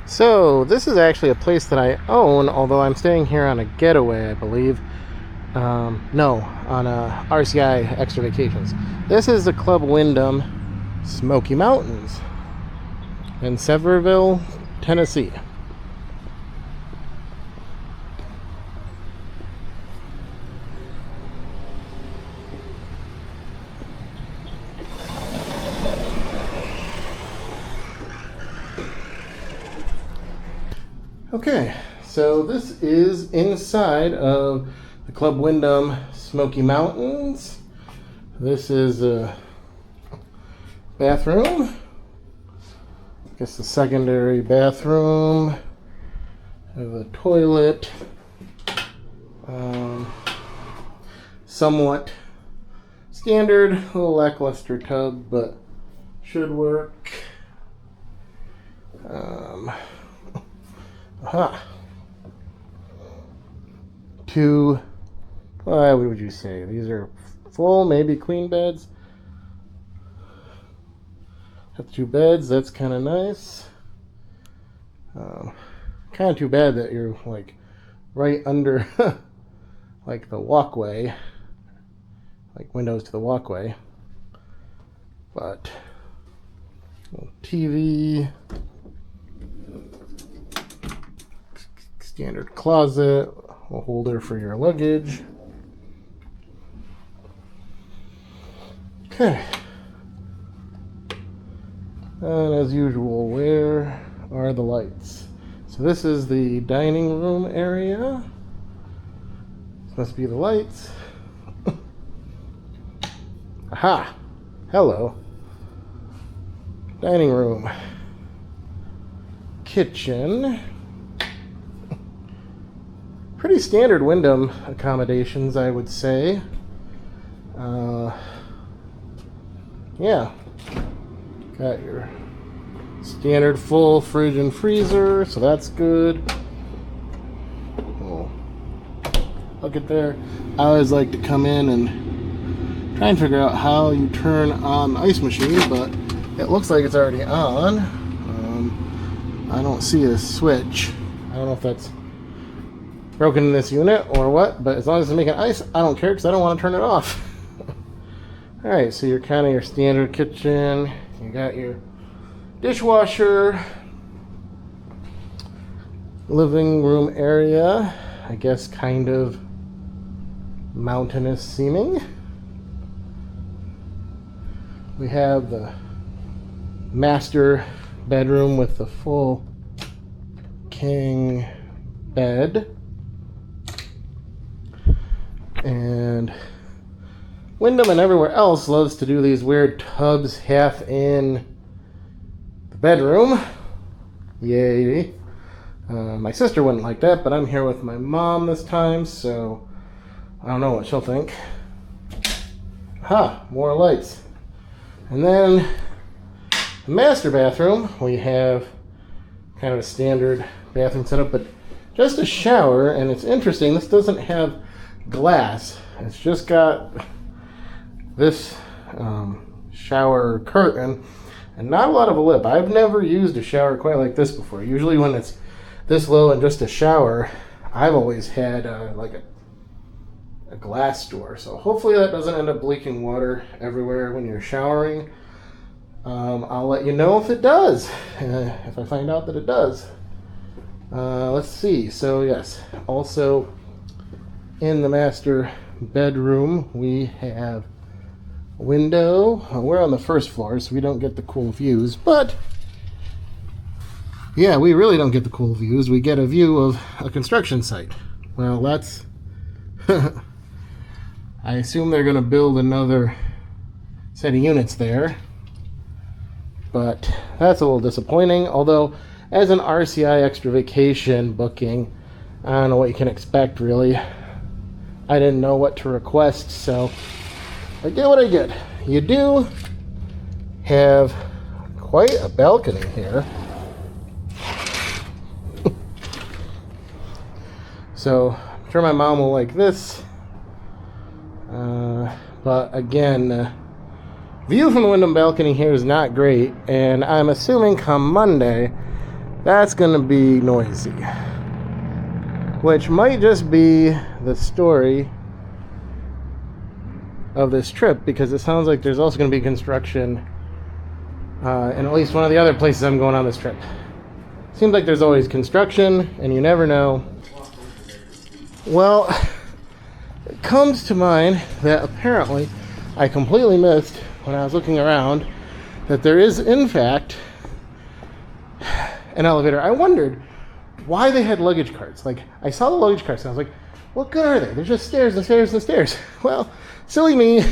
So, this is actually a place that I own, although I'm staying here on a getaway, I believe. No, on a RCI extra vacations. This is the Club Wyndham Smoky Mountains in Sevierville, Tennessee. Okay, so this is inside of the Club Wyndham Smoky Mountains. This is a bathroom. I guess the secondary bathroom. Have a toilet. Somewhat standard, a little lackluster tub, but should work. Two, what would you say? These are full, maybe queen beds. Have two beds, that's kind of nice. Kind of too bad that you're like right under like the walkway, like windows to the walkway. But TV, standard closet, a holder for your luggage. Okay. And as usual, where are the lights? So this is the dining room area. This must be the lights. Aha! Hello. Dining room. Kitchen. Pretty standard Wyndham accommodations, I would say. Yeah. Got your standard full fridge and freezer, so that's good. Oh, look at there. I always like to come in and try and figure out how you turn on the ice machine, but it looks like it's already on. I don't see a switch. I don't know if that's broken in this unit or what, but as long as it's making ice, I don't care because I don't want to turn it off. Alright, so you're kind of your standard kitchen. You got your dishwasher, living room area, I guess kind of mountainous seeming. We have the master bedroom with the full king bed. And Wyndham and everywhere else loves to do these weird tubs half in the bedroom. Yay. My sister wouldn't like that, but I'm here with my mom this time, so I don't know what she'll think. More lights. And then the master bathroom, we have kind of a standard bathroom setup, but just a shower, and it's interesting, this doesn't have glass. It's just got this shower curtain and not a lot of a lip. I've never used a shower quite like this before. Usually when it's this low and just a shower, I've always had like a glass door. So hopefully that doesn't end up leaking water everywhere when you're showering. I'll let you know if it does, if I find out that it does. Let's see. So yes, also in the master bedroom we have a window. We're on the first floor, so we don't get the cool views, but yeah, we really don't get the cool views. We get a view of a construction site. Well, that's I assume they're going to build another set of units there, but that's a little disappointing. Although as an RCI extra vacation booking, I don't know what you can expect really. I didn't know what to request, so I did what I did. You do have quite a balcony here. So I'm sure my mom will like this. But again, view from the Wyndham balcony here is not great, and I'm assuming come Monday that's going to be noisy. Which might just be the story of this trip, because it sounds like there's also going to be construction in at least one of the other places I'm going on this trip. Seems like there's always construction, and you never know. Well, it comes to mind that apparently I completely missed when I was looking around that there is, in fact, an elevator. I wondered why they had luggage carts. Like, I saw the luggage carts and I was like, what good are they? They're just stairs and stairs and stairs. Well, silly me,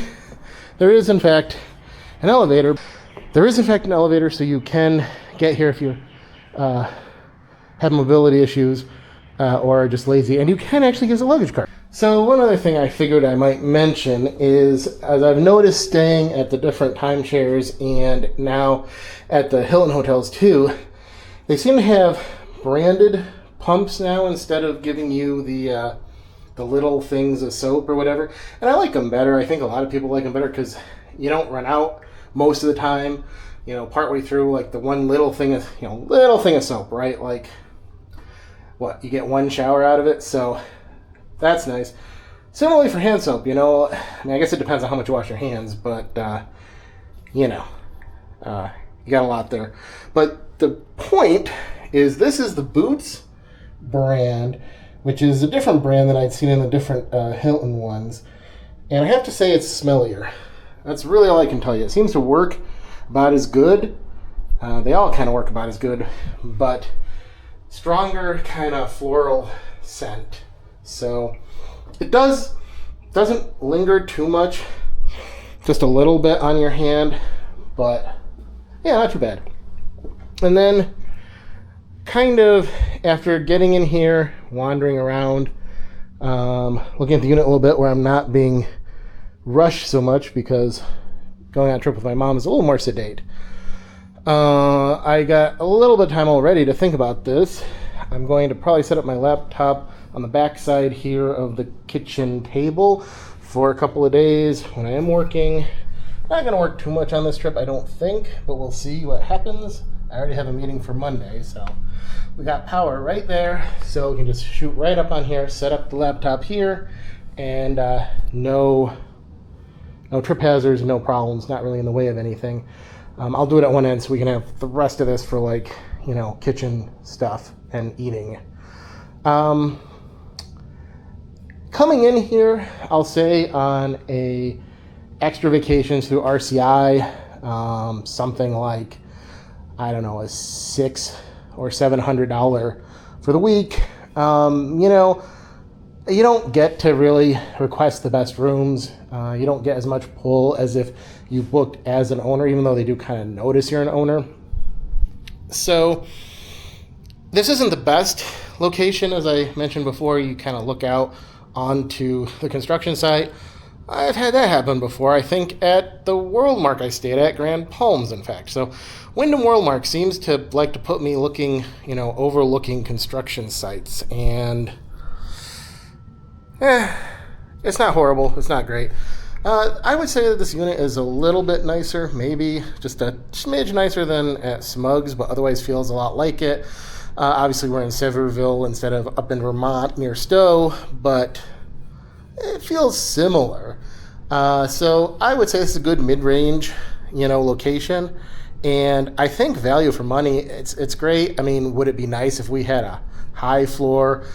there is in fact an elevator. There is in fact an elevator, so you can get here if you have mobility issues or are just lazy, and you can actually use a luggage cart. So one other thing I figured I might mention is, as I've noticed staying at the different timeshares and now at the Hilton hotels too, they seem to have branded pumps now instead of giving you the little things of soap or whatever. And I like them better. I think a lot of people like them better because you don't run out most of the time. You know, partway through, like the one little thing of soap, right? Like, what, you get one shower out of it, so that's nice. Similarly for hand soap, you know, I mean, I guess it depends on how much you wash your hands, but you know, you got a lot there. But the point is, this is the Boots brand, which is a different brand than I'd seen in the different Hilton ones. And I have to say it's smellier. That's really all I can tell you. It seems to work about as good. They all kind of work about as good, but stronger kind of floral scent. So it doesn't linger too much, just a little bit on your hand, but yeah, not too bad. And then kind of after getting in here, wandering around, looking at the unit a little bit where I'm not being rushed so much because going on a trip with my mom is a little more sedate. I got a little bit of time already to think about this. I'm going to probably set up my laptop on the back side here of the kitchen table for a couple of days when I am working. Not going to work too much on this trip, I don't think, but we'll see what happens. I already have a meeting for Monday, so we got power right there, so we can just shoot right up on here, set up the laptop here, and no trip hazards, no problems, not really in the way of anything. I'll do it at one end so we can have the rest of this for, like, you know, kitchen stuff and eating. Coming in here, I'll say on a extra vacations through RCI, something like, I don't know, a $600 or $700 for the week. You know, you don't get to really request the best rooms. You don't get as much pull as if you booked as an owner, even though they do kind of notice you're an owner. So this isn't the best location. As I mentioned before, you kind of look out onto the construction site. I've had that happen before, I think at the Worldmark I stayed at, Grand Palms, in fact. So Wyndham Worldmark seems to like to put me looking, you know, overlooking construction sites. And it's not horrible. It's not great. I would say that this unit is a little bit nicer, maybe just a smidge nicer than at Smugs, but otherwise feels a lot like it. Obviously, we're in Sevierville instead of up in Vermont near Stowe, but it feels similar. So I would say this is a good mid-range, you know, location. And I think value for money, it's great. I mean, would it be nice if we had a high floor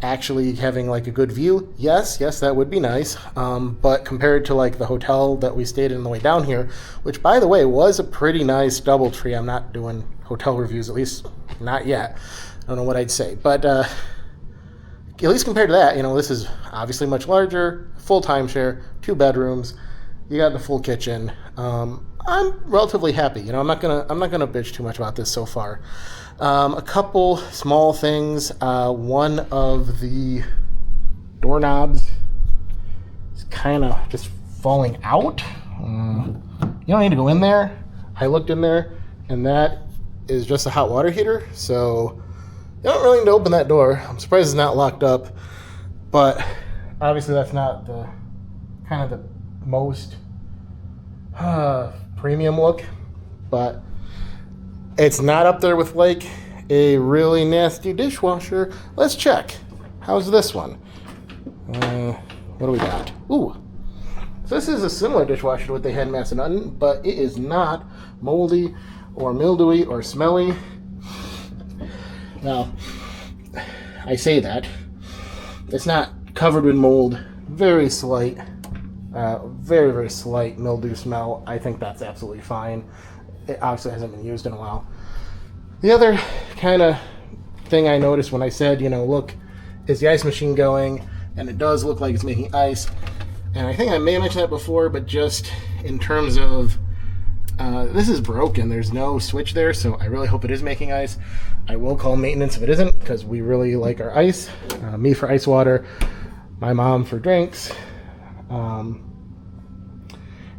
actually having like a good view? Yes, that would be nice. But compared to like the hotel that we stayed in on the way down here, which by the way was a pretty nice DoubleTree. I'm not doing hotel reviews, at least not yet. I don't know what I'd say, but at least compared to that, you know, this is obviously much larger, full timeshare, 2 bedrooms. You got the full kitchen. I'm relatively happy. You know, I'm not gonna bitch too much about this so far. A couple small things. One of the doorknobs is kind of just falling out. You don't need to go in there. I looked in there, and that is just a hot water heater. So you don't really need to open that door. I'm surprised it's not locked up, but obviously that's not the kind of the most premium look, but it's not up there with like a really nasty dishwasher. Let's check. How's this one? What do we got? Ooh. So this is a similar dishwasher to what they had in Massanutten, but it is not moldy or mildewy or smelly. Now, I say that. It's not covered with mold. Very slight, very, very slight mildew smell. I think that's absolutely fine. It obviously hasn't been used in a while. The other kind of thing I noticed when I said, look, is the ice machine going? And it does look like it's making ice. And I think I may have mentioned that before, but just in terms of, this is broken. There's no switch there, so I really hope it is making ice. I will call maintenance if it isn't, because we really like our ice. Me for ice water, my mom for drinks.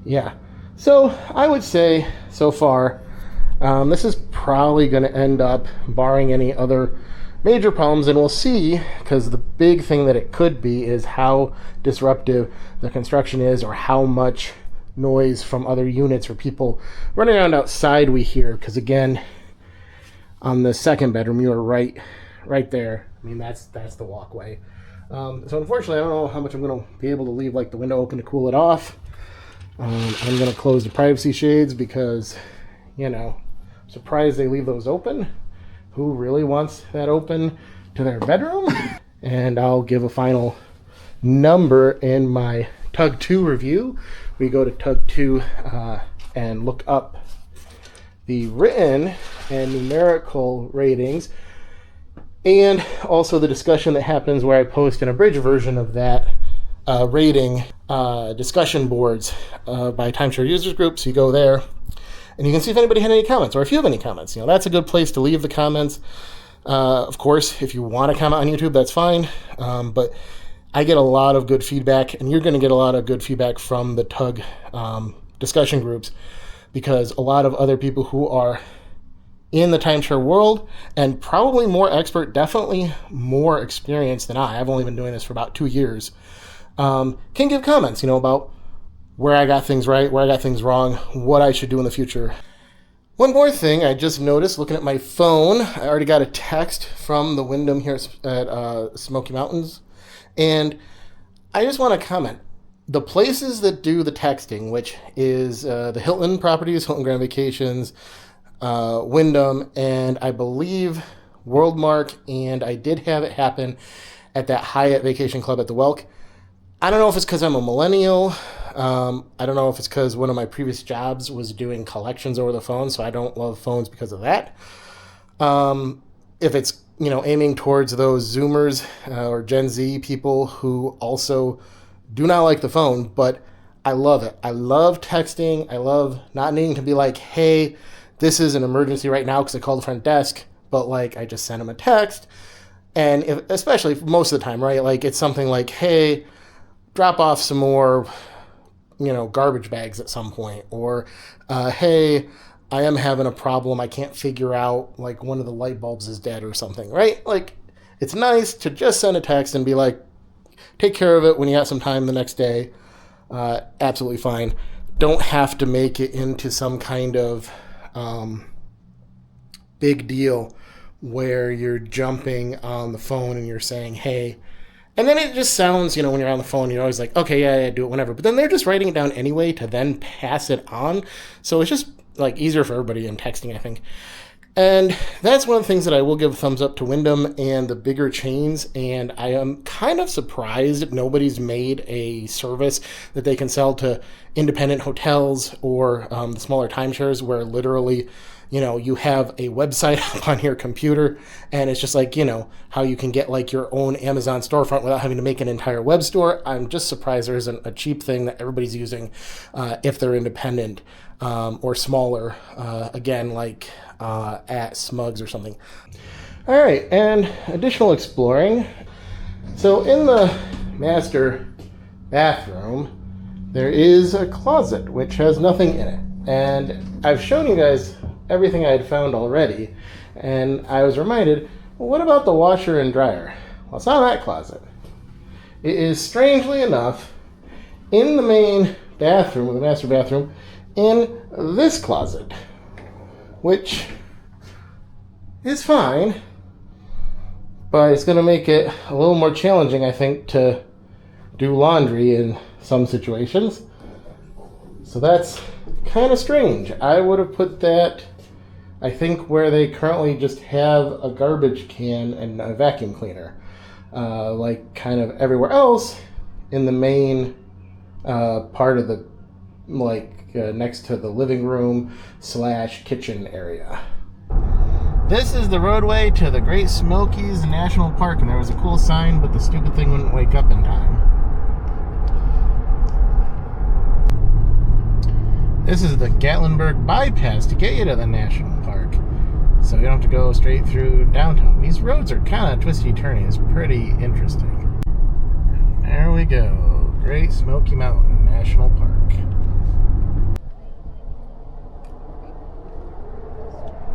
Yeah. So I would say, so far, this is probably going to end up, barring any other major problems, and we'll see, because the big thing that it could be is how disruptive the construction is, or how much noise from other units or people running around outside we hear. Because again, on the second bedroom, you are right there. I mean, that's the walkway. So unfortunately, I don't know how much I'm going to be able to leave like the window open to cool it off. I'm going to close the privacy shades because, surprised they leave those open. Who really wants that open to their bedroom? And I'll give a final number in my TUG 2 review. We go to TUG 2 and look up the written and numerical ratings, and also the discussion that happens where I post an abridged version of that rating discussion boards by timeshare users group. So you go there and you can see if anybody had any comments, or if you have any comments. That's a good place to leave the comments. Of course, if you want to comment on YouTube, that's fine. But I get a lot of good feedback, and you're going to get a lot of good feedback from the TUG discussion groups, because a lot of other people who are in the timeshare world, and probably more expert, definitely more experienced than I've only been doing this for about 2 years, can give comments, about where I got things right, where I got things wrong, what I should do in the future. One more thing I just noticed looking at my phone, I already got a text from the Wyndham here at Smoky Mountains, and I just want to comment. The places that do the texting, which is the Hilton properties, Hilton Grand Vacations, Wyndham, and I believe Worldmark, and I did have it happen at that Hyatt Vacation Club at the Welk. I don't know if it's because I'm a millennial. I don't know if it's because one of my previous jobs was doing collections over the phone, so I don't love phones because of that. If it's, aiming towards those Zoomers or Gen Z people who also do not like the phone, but I love it. I love texting. I love not needing to be like, hey, this is an emergency right now because I called the front desk, but I just send them a text. And especially most of the time, right? It's something like, hey, drop off some more, garbage bags at some point, or hey, I am having a problem. I can't figure out, one of the light bulbs is dead or something, right? It's nice to just send a text and be like, take care of it when you got some time the next day. Absolutely fine. Don't have to make it into some kind of big deal where you're jumping on the phone and you're saying, hey, and then it just sounds, when you're on the phone, you're always like, okay, yeah, do it whenever. But then they're just writing it down anyway to then pass it on. So it's just easier for everybody in texting, I think. And that's one of the things that I will give a thumbs up to Wyndham and the bigger chains. And I am kind of surprised nobody's made a service that they can sell to independent hotels or the smaller timeshares where literally, you have a website up on your computer, and it's just how you can get your own Amazon storefront without having to make an entire web store. I'm just surprised there isn't a cheap thing that everybody's using if they're independent or smaller, again, at Smugs or something. All right, and additional exploring. So in the master bathroom, there is a closet which has nothing in it. And I've shown you guys everything I had found already, and I was reminded, well, what about the washer and dryer? Well, it's not in that closet. It is, strangely enough, in the main bathroom, the master bathroom, in this closet, which is fine, but it's going to make it a little more challenging, I think, to do laundry in some situations. So that's kind of strange. I would have put that, I think, where they currently just have a garbage can and a vacuum cleaner. Like kind of everywhere else in the main part of the, next to the living room / kitchen area. This is the roadway to the Great Smokies National Park, and there was a cool sign, but the stupid thing wouldn't wake up in time. This is the Gatlinburg bypass to get you to the national park, so you don't have to go straight through downtown. These roads are kind of twisty-turny. It's pretty interesting. And there we go. Great Smoky Mountain National Park.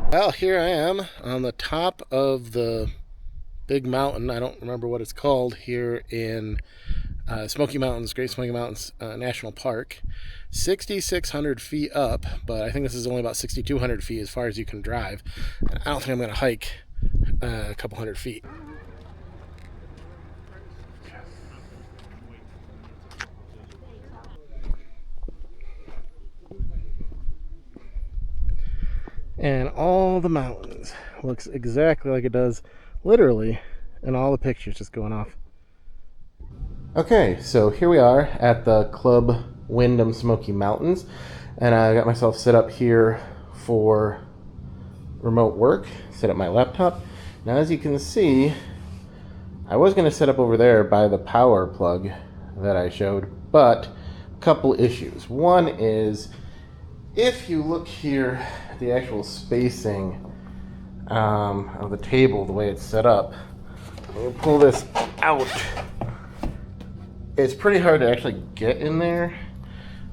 Well, here I am on the top of the big mountain. I don't remember what it's called here in Smoky Mountains, Great Smoky Mountains National Park. 6,600 feet up, but I think this is only about 6,200 feet as far as you can drive. And I don't think I'm going to hike a couple hundred feet. And all the mountains looks exactly like it does literally in all the pictures just going off. Okay, so here we are at the Club Wyndham Smoky Mountains, and I got myself set up here for remote work, set up my laptop. Now as you can see, I was going to set up over there by the power plug that I showed, but a couple issues. One is, if you look here at the actual spacing of the table, the way it's set up, we'll pull this out. It's pretty hard to actually get in there.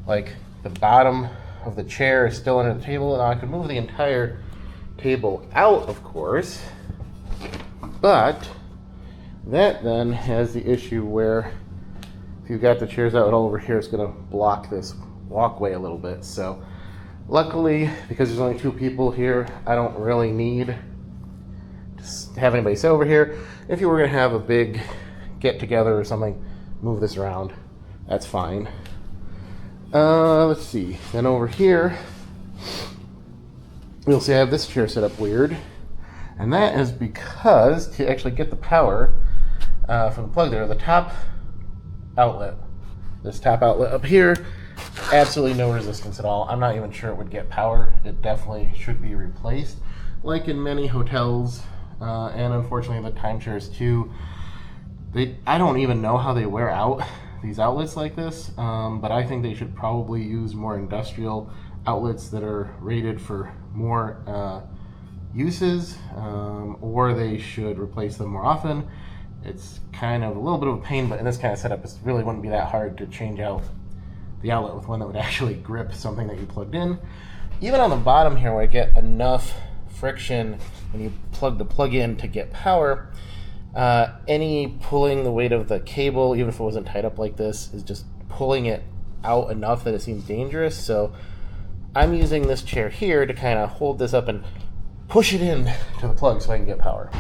Like, the bottom of the chair is still under the table, and I could move the entire table out, of course, but that then has the issue where if you've got the chairs out all over here, it's going to block this walkway a little bit. So luckily, because there's only 2 people here, I don't really need to have anybody sit over here. If you were going to have a big get-together or something, move this around, that's fine. Let's see, then over here you'll see I have this chair set up weird, and that is because to actually get the power from the plug there, the top outlet, this top outlet up here, absolutely no resistance at all. I'm not even sure it would get power. It definitely should be replaced, like in many hotels, and unfortunately the timeshares too. I don't even know how they wear out these outlets like this, but I think they should probably use more industrial outlets that are rated for more uses, or they should replace them more often. It's kind of a little bit of a pain, but in this kind of setup, it really wouldn't be that hard to change out the outlet with one that would actually grip something that you plugged in. Even on the bottom here, where I get enough friction when you plug the plug in to get power, any pulling the weight of the cable, even if it wasn't tied up like this, is just pulling it out enough that it seems dangerous. So I'm using this chair here to kind of hold this up and push it in to the plug so I can get power.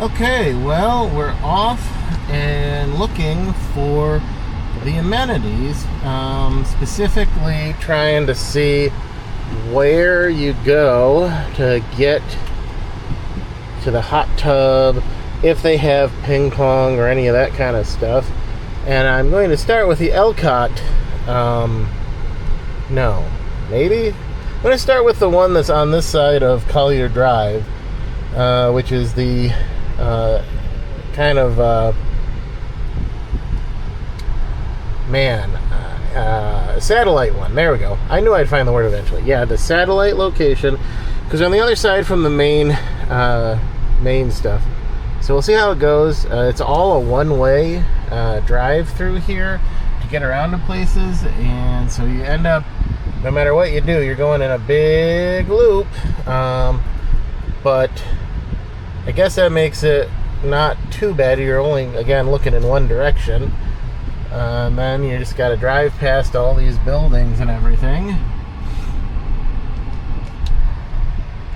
Okay, well, we're off and looking for the amenities, specifically trying to see where you go to get to the hot tub, if they have ping pong or any of that kind of stuff. And I'm going to start with the Elcott. No, maybe? I'm going to start with the one that's on this side of Collier Drive, which is the kind of satellite one. There we go. I knew I'd find the word eventually. Yeah, the satellite location, because on the other side from the main stuff. So we'll see how it goes. It's all a one-way drive through here to get around to places, and so you end up, no matter what you do, you're going in a big loop. But I guess that makes it not too bad. You're only, again, looking in one direction. And then you just got to drive past all these buildings and everything.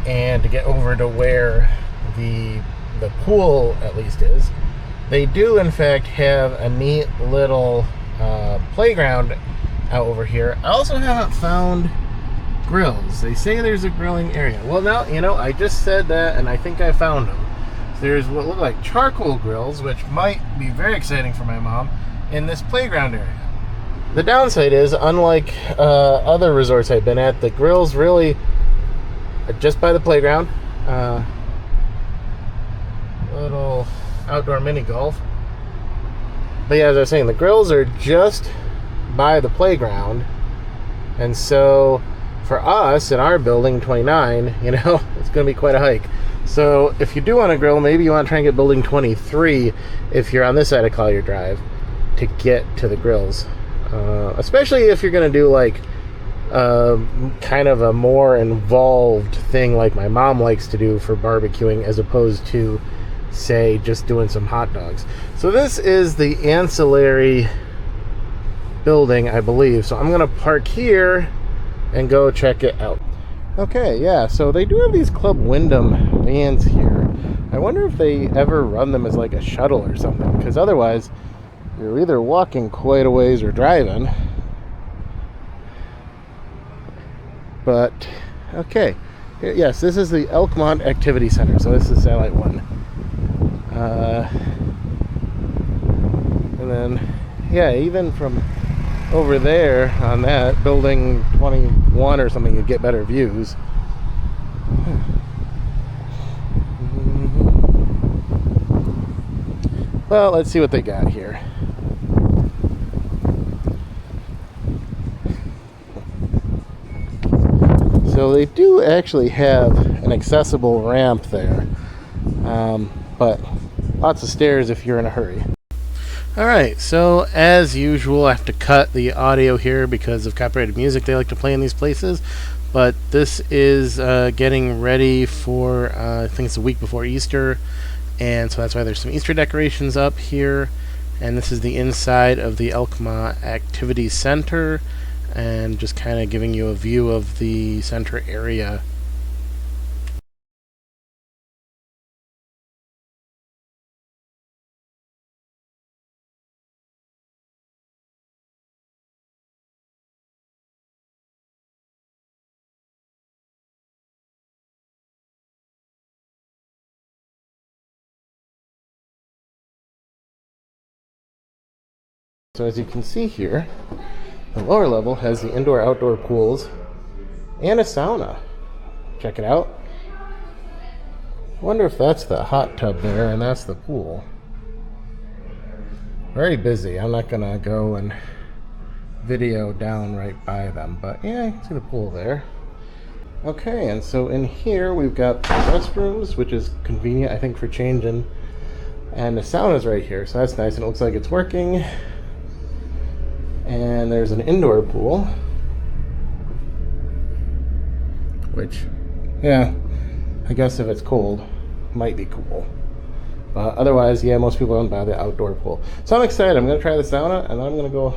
and to get over to where the pool at least is, they do in fact have a neat little playground out over here. I also haven't found grills. They say there's a grilling area. Well, now, you know, I just said that and I think I found them. There's what look like charcoal grills, which might be very exciting for my mom, in this playground area. The downside is, unlike other resorts I've been at, the grills really are just by the playground. Little outdoor mini golf. But yeah, as I was saying, the grills are just by the playground. And so for us in our building 29, you know, it's going to be quite a hike. So if you do want to grill, maybe you want to try and get building 23 if you're on this side of Collier Drive to get to the grills. Especially if you're going to do like kind of a more involved thing like my mom likes to do for barbecuing, as opposed to, say, just doing some hot dogs. So this is the ancillary building, I believe. So I'm going to park here and go check it out. Okay, yeah, so they do have these Club Wyndham vans here. I wonder if they ever run them as like a shuttle or something, because otherwise you're either walking quite a ways or driving. But, okay. Yes, this is the Elkmont Activity Center, so this is Satellite 1. And then, yeah, even from over there on that, building 21 or something, you get better views. Well, let's see what they got here. So they do actually have an accessible ramp there, but lots of stairs if you're in a hurry. Alright, so as usual, I have to cut the audio here because of copyrighted music they like to play in these places. But this is getting ready for, I think it's a week before Easter, and so that's why there's some Easter decorations up here. And this is the inside of the Elkmont Activity Center, and just kind of giving you a view of the center area. So as you can see here, the lower level has the indoor-outdoor pools and a sauna. Check it out. I wonder if that's the hot tub there and that's the pool. Very busy. I'm not gonna go and video down right by them, but yeah, you can see the pool there. Okay, and so in here we've got the restrooms, which is convenient, I think, for changing, and the sauna's right here, so that's nice, and it looks like it's working. And there's an indoor pool, which, yeah, I guess if it's cold, might be cool. But otherwise, yeah, most people don't buy the outdoor pool. So I'm excited. I'm going to try the sauna, and then I'm going to go,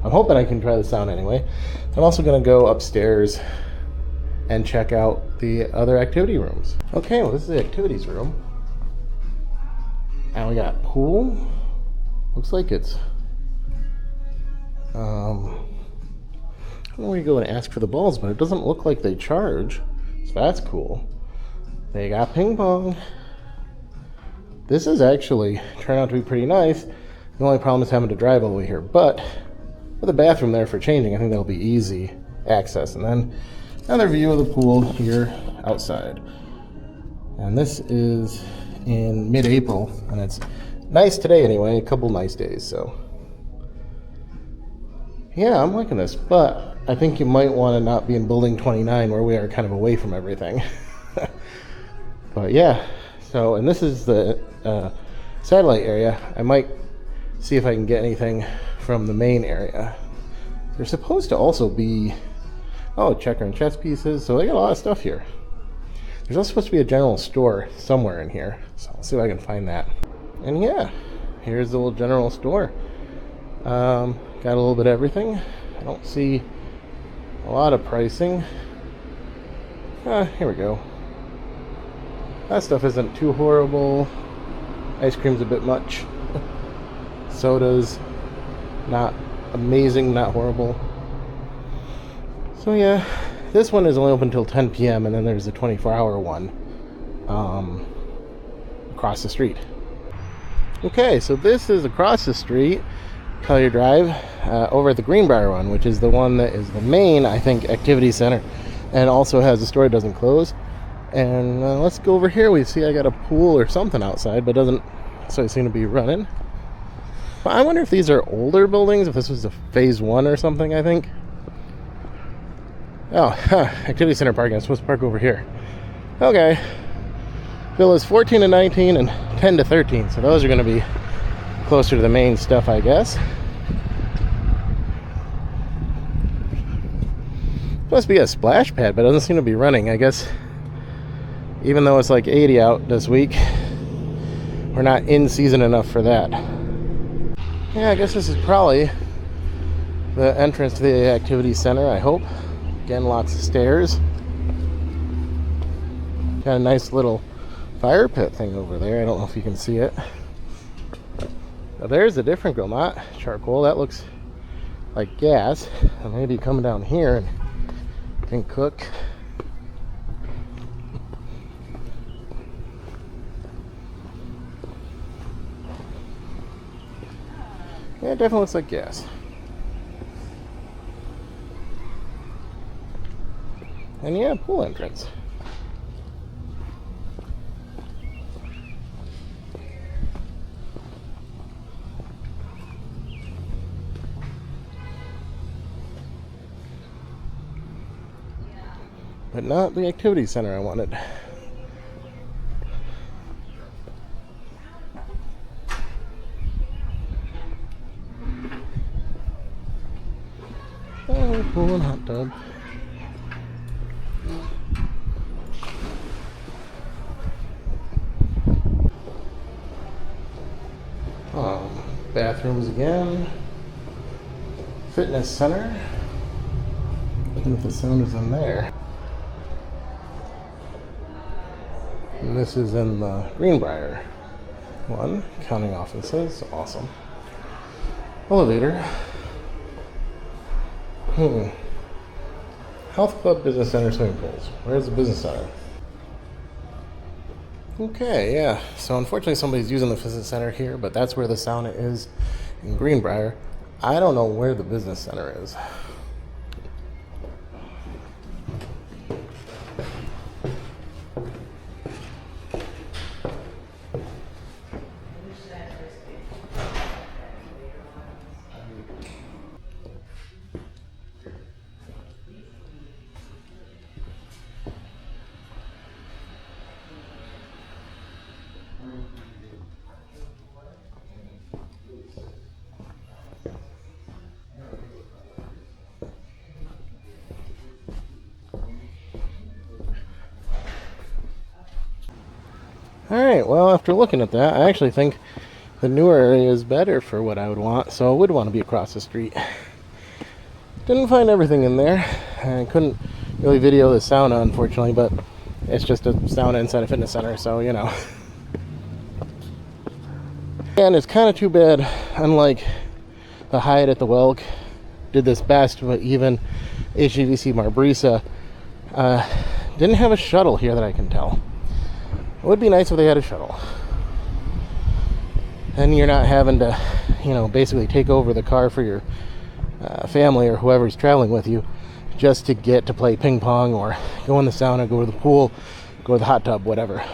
I'm hoping I can try the sauna anyway. I'm also going to go upstairs and check out the other activity rooms. Okay, well, this is the activities room. And we got pool. Looks like it's I don't know where you go and ask for the balls, but it doesn't look like they charge, so that's cool. They got ping pong. This is actually turned out to be pretty nice. The only problem is having to drive all the way here, but with a bathroom there for changing, I think that'll be easy access. And then another view of the pool here outside. And this is in mid-April, and it's nice today anyway, a couple nice days, so. Yeah, I'm liking this, but I think you might want to not be in building 29 where we are kind of away from everything. But yeah, so, and this is the satellite area. I might see if I can get anything from the main area. There's supposed to also be, oh, checker and chess pieces, so they got a lot of stuff here. There's also supposed to be a general store somewhere in here, so I'll see if I can find that. And yeah, here's the little general store. Got a little bit of everything. I don't see a lot of pricing. Here we go. That stuff isn't too horrible. Ice cream's a bit much. Soda's not amazing, not horrible. So yeah, this one is only open until 10 p.m. and then there's a 24-hour one across the street. Okay, so this is across the street, Collier Drive, over at the Greenbrier one, which is the one that is the main, I think, activity center, and also has a store that doesn't close. And let's go over here. We see I got a pool or something outside, but doesn't so seem to be running. But I wonder if these are older buildings, if this was a phase 1 or something, I think. Oh, activity center parking. I'm supposed to park over here. Okay. Villas 14 to 19 and 10 to 13. So those are going to be closer to the main stuff, I guess. Must be a splash pad, but it doesn't seem to be running. I guess even though it's like 80 out this week, we're not in season enough for that. Yeah, I guess this is probably the entrance to the activity center, I hope. Again, lots of stairs. Got a nice little fire pit thing over there. I don't know if you can see it. Now there's a different grill, not charcoal. That looks like gas. And maybe come down here and cook. Yeah, it definitely looks like gas. And yeah, pool entrance. But not the activity center I wanted. Oh, pool and hot tub. Bathrooms again. Fitness center. I don't know if the sound is in there. And this is in the Greenbrier one. Accounting offices. Awesome. Elevator. Health club, business center, swimming pools. Where's the business center? Okay, yeah. So unfortunately somebody's using the business center here, but that's where the sauna is in Greenbrier. I don't know where the business center is. Alright, well, after looking at that, I actually think the newer area is better for what I would want, so I would want to be across the street. Didn't find everything in there. I couldn't really video the sauna, unfortunately, but it's just a sauna inside a fitness center, so, you know. And it's kind of too bad, unlike the Hyatt at the Welk, did this best, but even HGVC Marbrisa didn't have a shuttle here that I can tell. It would be nice if they had a shuttle. Then you're not having to, you know, basically take over the car for your family or whoever's traveling with you just to get to play ping pong or go in the sauna, go to the pool, go to the hot tub, whatever.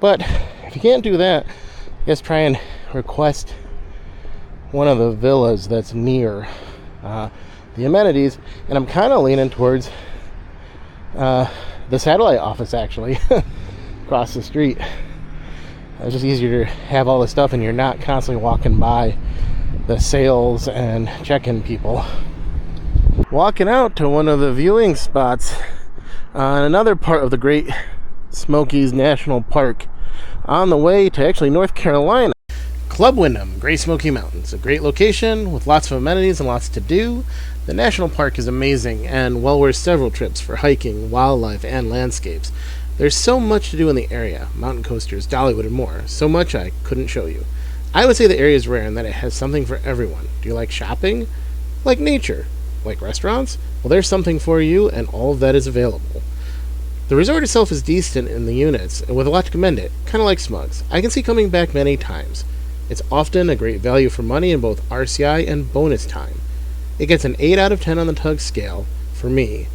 But if you can't do that, I guess try and request one of the villas that's near the amenities. And I'm kind of leaning towards the satellite office, actually, across the street. It's just easier to have all this stuff and you're not constantly walking by the sales and check-in people. Walking out to one of the viewing spots on another part of the Great Smokies National Park on the way to actually North Carolina. Club Wyndham, Great Smoky Mountains. A great location with lots of amenities and lots to do. The national park is amazing and well worth several trips for hiking, wildlife, and landscapes. There's so much to do in the area, mountain coasters, Dollywood, and more. So much I couldn't show you. I would say the area is rare in that it has something for everyone. Do you like shopping? Like nature? Like restaurants? Well, there's something for you, and all of that is available. The resort itself is decent in the units, and with a lot to commend it, kind of like Smugs. I can see coming back many times. It's often a great value for money in both RCI and bonus time. It gets an 8 out of 10 on the TUG scale, for me,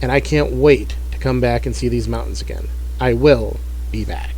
and I can't wait to come back and see these mountains again. I will be back.